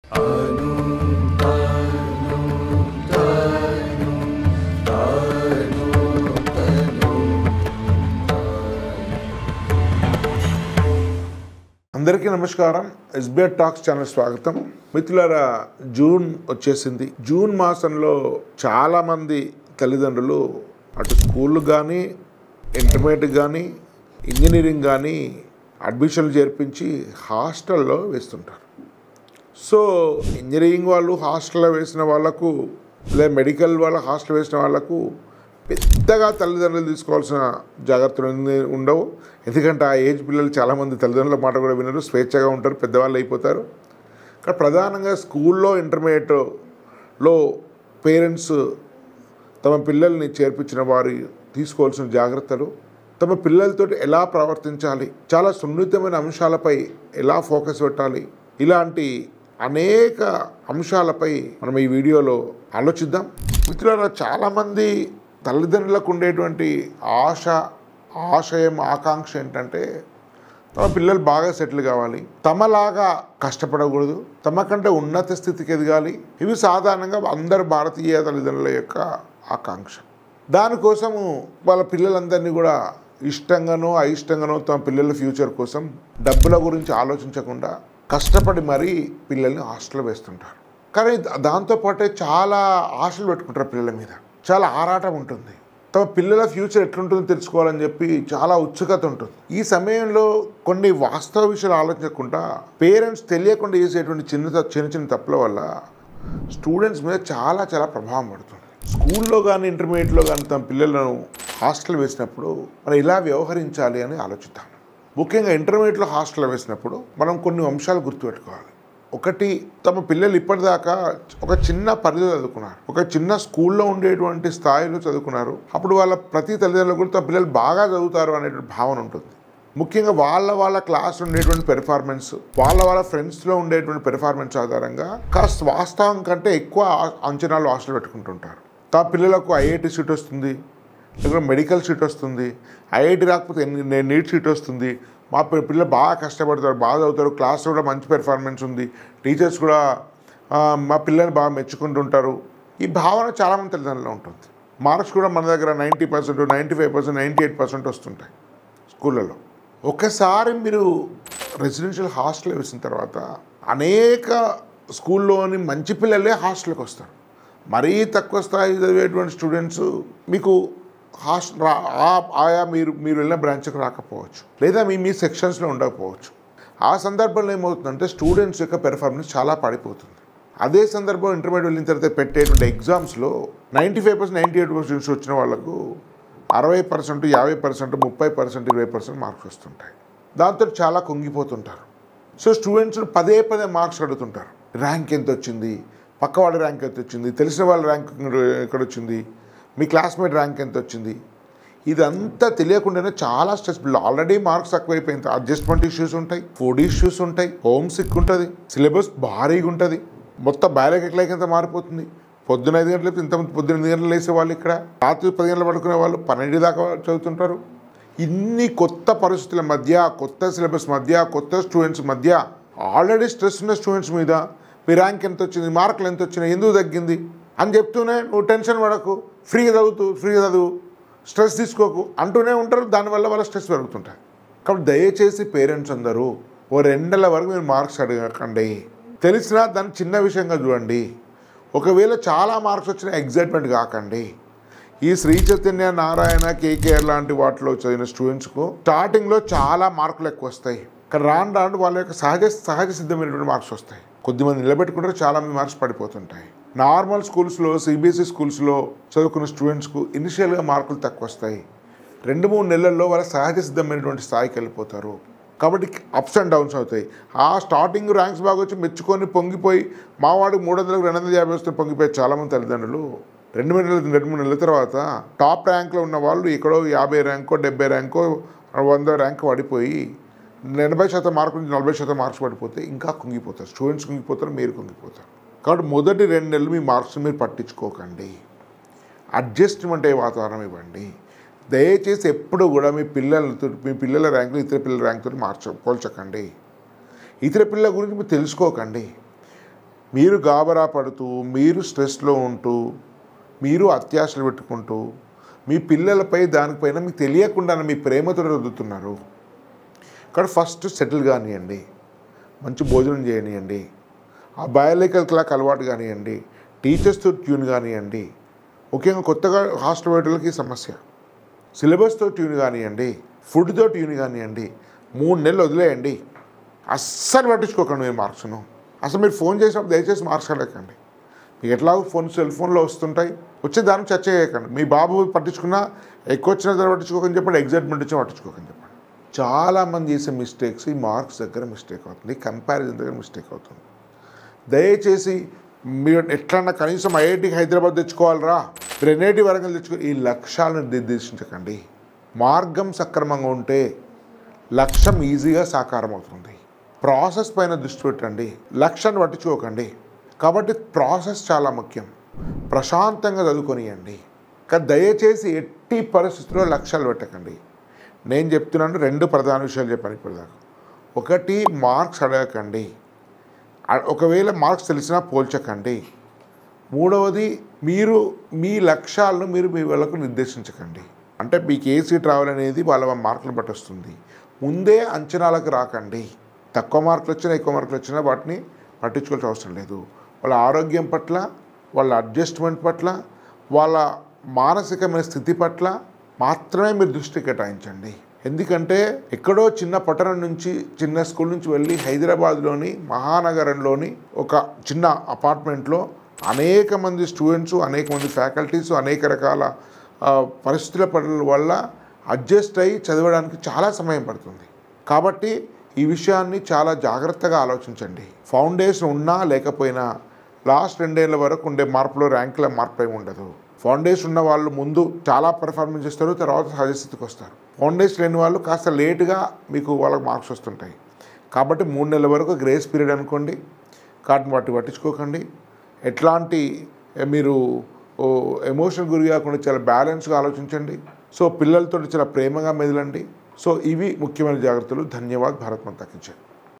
అందరికీ నమస్కారం. SBR talks channel స్వాగతం. మిత్రులారా, జూన్ వచ్చేసింది. జూన్ మాసంలో చాలామంది తల్లిదండ్రులు అటు స్కూల్ కానీ, ఇంటర్మీడియట్ కానీ, ఇంజనీరింగ్ కానీ అడ్మిషన్లు చేర్పించి హాస్టల్లో వేస్తుంటారు. సో ఇంజనీరింగ్ వాళ్ళు హాస్టల్లో వేసిన వాళ్ళకు, లేదా మెడికల్ వాళ్ళ హాస్టల్ వేసిన వాళ్ళకు పెద్దగా తల్లిదండ్రులు తీసుకోవాల్సిన జాగ్రత్తలు ఉండవు. ఎందుకంటే ఆ ఏజ్ పిల్లలు చాలామంది తల్లిదండ్రుల మాట కూడా వినరు, స్వేచ్ఛగా ఉంటారు, పెద్దవాళ్ళు అయిపోతారు. కానీ ప్రధానంగా స్కూల్లో, ఇంటర్మీడియట్లో పేరెంట్స్ తమ పిల్లల్ని చేర్పించిన వారు తీసుకోవాల్సిన జాగ్రత్తలు, తమ పిల్లలతో ఎలా ప్రవర్తించాలి, చాలా సున్నితమైన అంశాలపై ఎలా ఫోకస్ పెట్టాలి, ఇలాంటి అనేక అంశాలపై మనం ఈ వీడియోలో ఆలోచిద్దాం. మిత్రులారా, చాలామంది తల్లిదండ్రులకు ఉండేటువంటి ఆశయం, ఆకాంక్ష ఏంటంటే తమ పిల్లలు బాగా సెటిల్ కావాలి, తమలాగా కష్టపడకూడదు, తమకంటే ఉన్నత స్థితికి ఎదగాలి. ఇవి సాధారణంగా అందరు భారతీయ తల్లిదండ్రుల యొక్క ఆకాంక్ష. దానికోసము వాళ్ళ పిల్లలందరినీ కూడా ఇష్టంగానో అయిష్టంగానో తమ పిల్లల ఫ్యూచర్ కోసం డబ్బుల గురించి ఆలోచించకుండా కష్టపడి మరీ పిల్లల్ని హాస్టల్లో వేస్తుంటారు. కానీ దాంతోపాటే చాలా ఆశలు పెట్టుకుంటారు పిల్లల మీద, చాలా ఆరాటం ఉంటుంది. తమ పిల్లల ఫ్యూచర్ ఎట్లుంటుందో తెలుసుకోవాలని చెప్పి చాలా ఉత్సుకత ఉంటుంది. ఈ సమయంలో కొన్ని వాస్తవ విషయాలు ఆలోచించకుండా పేరెంట్స్ తెలియకుండా చేసేటువంటి చిన్న తప్పుల వల్ల స్టూడెంట్స్ మీద చాలా ప్రభావం పడుతుంది. స్కూల్లో కానీ, ఇంటర్మీడియట్లో కానీ తమ పిల్లలను హాస్టల్ వేసినప్పుడు మనం ఇలా వ్యవహరించాలి అని ఆలోచిద్దాం. ముఖ్యంగా ఇంటర్మీడియట్లో హాస్టల్లో వేసినప్పుడు మనం కొన్ని అంశాలు గుర్తుపెట్టుకోవాలి. ఒకటి, తమ పిల్లలు ఇప్పటిదాకా ఒక చిన్న పరిధిలో చదువుకున్నారు, ఒక చిన్న స్కూల్లో ఉండేటువంటి స్థాయిలో చదువుకున్నారు. అప్పుడు వాళ్ళ ప్రతి తల్లిదండ్రులు కూడా తమ పిల్లలు బాగా చదువుతారు అనేటువంటి భావన ఉంటుంది. ముఖ్యంగా వాళ్ళ క్లాస్ ఉండేటువంటి పెర్ఫార్మెన్స్, వాళ్ళ ఫ్రెండ్స్లో ఉండేటువంటి పెర్ఫార్మెన్స్ ఆధారంగా కాస్త వాస్తవం కంటే ఎక్కువ అంచనాలు ఆశలు పెట్టుకుంటుంటారు. తమ పిల్లలకు ఐఐటి సీట్ వస్తుంది, లేకపోతే మెడికల్ సీట్ వస్తుంది, ఐఐటి రాకపోతే నీట్ సీట్ వస్తుంది, మా పిల్లలు బాగా కష్టపడతారు, బాగా చదువుతారు, క్లాస్ కూడా మంచి పెర్ఫార్మెన్స్ ఉంది, టీచర్స్ కూడా మా పిల్లల్ని బాగా మెచ్చుకుంటుంటారు. ఈ భావన చాలామంది తల్లిదండ్రులు ఉంటుంది. మార్క్స్ కూడా మన దగ్గర 90%, 95%, 98% వస్తుంటాయి స్కూళ్ళలో. ఒకసారి మీరు రెసిడెన్షియల్ హాస్టల్ వేసిన తర్వాత అనేక స్కూల్లోని మంచి పిల్లలే హాస్టల్కి వస్తారు. మరీ తక్కువ స్థాయి చదివేటువంటి స్టూడెంట్స్ మీకు మీరు వెళ్ళిన బ్రాంచ్కి రాకపోవచ్చు, లేదా మీ సెక్షన్స్లో ఉండకపోవచ్చు. ఆ సందర్భంలో ఏమవుతుందంటే స్టూడెంట్స్ యొక్క పెర్ఫార్మెన్స్ చాలా పడిపోతుంది. అదే సందర్భం ఇంటర్మీడియట్ వెళ్ళిన తర్వాత పెట్టేటువంటి ఎగ్జామ్స్లో 95%, 98% వచ్చిన వాళ్ళకు 60%, 50%, 30%, 20% మార్క్స్ వస్తుంటాయి. దాంతో చాలా కుంగిపోతుంటారు. సో స్టూడెంట్స్ పదే మార్క్స్ అడుగుతుంటారు. ర్యాంక్ ఎంత వచ్చింది, పక్కవాడి ర్యాంక్ ఎంత వచ్చింది, తెలిసిన వాళ్ళ ర్యాంక్ ఎక్కడ వచ్చింది, మీ క్లాస్మేట్ ర్యాంక్ ఎంత వచ్చింది, ఇదంతా తెలియకుండానే చాలా స్ట్రెస్. ఆల్రెడీ మార్క్స్ తక్కువైపోయింది, అడ్జస్ట్మెంట్ ఇష్యూస్ ఉంటాయి, ఫుడ్ ఇష్యూస్ ఉంటాయి, హోమ్ సిక్ ఉంటుంది, సిలబస్ భారీగా ఉంటుంది, మొత్తం బయాలజికల్ మారిపోతుంది. పొద్దున 5 గంటలకు ఇంతమంది పొద్దున 8 గంటలు వేసే వాళ్ళు ఇక్కడ రాత్రి 10 గంటలు పడుకునే వాళ్ళు 12 దాకా చదువుతుంటారు. ఇన్ని కొత్త పరిస్థితుల మధ్య, కొత్త సిలబస్ మధ్య, కొత్త స్టూడెంట్స్ మధ్య ఆల్రెడీ స్ట్రెస్ ఉన్న స్టూడెంట్స్ మీద మీ ర్యాంక్ ఎంత వచ్చింది, మార్కులు ఎంత వచ్చినాయి, ఎందుకు తగ్గింది అని చెప్తూనే నువ్వు టెన్షన్ పడకు, ఫ్రీగా చదువు, స్ట్రెస్ తీసుకోకు అంటూనే ఉంటారు. దానివల్ల వాళ్ళ స్ట్రెస్ పెరుగుతుంటాయి. కాబట్టి దయచేసి పేరెంట్స్ అందరూ 2 నెలల వరకు మీరు మార్క్స్ అడగకండి. తెలిసినా దాన్ని చిన్న విషయంగా చూడండి. ఒకవేళ చాలా మార్క్స్ వచ్చినా ఎగ్జైట్మెంట్ కాకండి. ఈ శ్రీ చైతన్య, నారాయణ, కేకేఆర్ లాంటి వాటిలో చదివిన స్టూడెంట్స్కు స్టార్టింగ్లో చాలా మార్కులు ఎక్కువ వస్తాయి. కానీ రాను వాళ్ళ యొక్క సహజ సిద్ధమైనటువంటి మార్క్స్ వస్తాయి. కొద్దిమంది నిలబెట్టుకుంటారు, చాలామంది మార్క్స్ పడిపోతుంటాయి. నార్మల్ స్కూల్స్లో, సిబిఎస్ఈ స్కూల్స్లో చదువుకున్న స్టూడెంట్స్కు ఇనిషియల్గా మార్కులు తక్కువ వస్తాయి. 2-3 నెలల్లో వాళ్ళ సహజ సిద్ధమైనటువంటి స్థాయికి వెళ్ళిపోతారు. కాబట్టి అప్స్ అండ్ డౌన్స్ అవుతాయి. ఆ స్టార్టింగ్ ర్యాంక్స్ బాగా వచ్చి మెచ్చుకొని పొంగిపోయి మావాడికి 300కు 250 వస్తే పొంగిపోయి చాలామంది తల్లిదండ్రులు 2-3 నెలల తర్వాత టాప్ ర్యాంక్లో ఉన్న వాళ్ళు ఎక్కడో 50 ర్యాంకో, 70 ర్యాంకో, 100 ర్యాంక్ పడిపోయి 80% మార్కులు 40% మార్క్స్ పడిపోతే ఇంకా కుంగిపోతారు. స్టూడెంట్స్ కుంగిపోతారు, మీరు కుంగిపోతారు. కాబట్టి మొదటి 2 నెలలు మీ మార్క్స్ మీరు పట్టించుకోకండి. అడ్జస్ట్మెంట్ అయ్యే వాతావరణం ఇవ్వండి. దయచేసి ఎప్పుడు కూడా మీ పిల్లల ర్యాంకులు ఇతర పిల్లల ర్యాంకుతో పోల్చకండి. ఇతర పిల్లల గురించి మీరు తెలుసుకోకండి. మీరు గాబరా పడుతూ, మీరు స్ట్రెస్లో ఉంటూ, మీరు అత్యాశలు పెట్టుకుంటూ, మీ పిల్లలపై దానిపైన మీకు తెలియకుండానే మీ ప్రేమతో రుద్దుతున్నారు. ఇక్కడ ఫస్ట్ సెటిల్ కానివ్వండి, మంచి భోజనం చేయనివ్వండి, ఆ బయాలజికల్ క్లాక్ అలవాటు కానివ్వండి, టీచర్స్తో ట్యూన్ కానివ్వండి, ముఖ్యంగా కొత్తగా హాస్టల్ వేటలకి సమస్య, సిలబస్తో ట్యూన్ కానివ్వండి, ఫుడ్తో ట్యూన్ కానివ్వండి, 3 నెలలు వదిలేయండి. అస్సలు పట్టించుకోకండి మీరు మార్క్స్ను. అసలు మీరు ఫోన్ చేసినప్పుడు దయచేసి మార్క్స్ అడగండి. మీకు ఎట్లాగో సెల్ ఫోన్లో వస్తుంటాయి, వచ్చే దాన్ని చర్చ చేయకండి. మీ బాబు పట్టించుకున్నా ఎక్కువ వచ్చిన తర్వాత పట్టించుకోకని చెప్పండి, ఎగ్జైట్మెంట్ వచ్చి పట్టించుకోకని చెప్పండి. చాలామంది చేసే మిస్టేక్స్ ఈ మార్క్స్ దగ్గర మిస్టేక్ అవుతుంది, కంపారిజన్ దగ్గర మిస్టేక్ అవుతుంది. దయచేసి మీరు ఎట్లన్నా కనీసం ఐఐటి హైదరాబాద్ తెచ్చుకోవాలరా, మీరు ఎన్ఐటి వరంగల్ తెచ్చుకో, ఈ లక్ష్యాలను నిర్దేశించకండి. మార్గం సక్రమంగా ఉంటే లక్ష్యం ఈజీగా సాకారం అవుతుంది. ప్రాసెస్ పైన దృష్టి పెట్టండి, లక్ష్యాన్ని పట్టించుకోకండి. కాబట్టి ప్రాసెస్ చాలా ముఖ్యం. ప్రశాంతంగా చదువుకొనియండి, కానీ దయచేసి ఎట్టి పరిస్థితుల్లో లక్ష్యాలు పెట్టకండి. నేను చెప్తున్నాను 2 ప్రధాన విషయాలు చెప్పాను ఇప్పటిదాకా. ఒకటి, మార్క్స్ అడగకండి. ఒకవేళ మార్క్స్ తెలిసినా పోల్చకండి. మూడవది, మీరు మీ లక్ష్యాలను మీ వాళ్ళకు నిర్దేశించకండి. అంటే మీకు ఏ సీట్ రావాలనేది వాళ్ళ మార్కులు బట్టి వస్తుంది. ముందే అంచనాలకు రాకండి. తక్కువ మార్కులు వచ్చినా ఎక్కువ మార్కులు వచ్చినా వాటిని పట్టించుకోవాల్సిన అవసరం లేదు. వాళ్ళ ఆరోగ్యం పట్ల, వాళ్ళ అడ్జస్ట్మెంట్ పట్ల, వాళ్ళ మానసికమైన స్థితి పట్ల మాత్రమే మీరు దృష్టి కేటాయించండి. ఎందుకంటే ఎక్కడో చిన్న పట్టణం నుంచి, చిన్న స్కూల్ నుంచి వెళ్ళి హైదరాబాద్లోని మహానగరంలోని ఒక చిన్న అపార్ట్మెంట్లో అనేక మంది స్టూడెంట్స్, అనేక మంది ఫ్యాకల్టీస్, అనేక రకాల పరిస్థితుల వల్ల అడ్జస్ట్ అయ్యి చదవడానికి చాలా సమయం పడుతుంది. కాబట్టి ఈ విషయాన్ని చాలా జాగ్రత్తగా ఆలోచించండి. ఫౌండేషన్ ఉన్నా లేకపోయినా లాస్ట్ 2 ఏళ్ల వరకు ఉండే మార్పులో ర్యాంకుల మార్పు ఏమి ఉండదు. ఫౌండేషన్ ఉన్న వాళ్ళు ముందు చాలా పెర్ఫార్మెన్స్ చేస్తారు, తర్వాత సహజస్థితికి వస్తారు. ఫౌండేషన్ లేని వాళ్ళు కాస్త లేటుగా మీకు వాళ్ళకి మార్క్స్ వస్తుంటాయి. కాబట్టి 3 నెలల వరకు గ్రేస్ పీరియడ్ అనుకోండి. కాబట్టి వాటి పట్టించుకోకండి. ఎట్లాంటి మీరు ఎమోషన్ గురి కాకుండా చాలా బ్యాలెన్స్గా ఆలోచించండి. సో పిల్లలతో చాలా ప్రేమగా మెదలండి. సో ఇవి ముఖ్యమైన జాగ్రత్తలు. ధన్యవాద్. భారత్ మాతా కీ జై.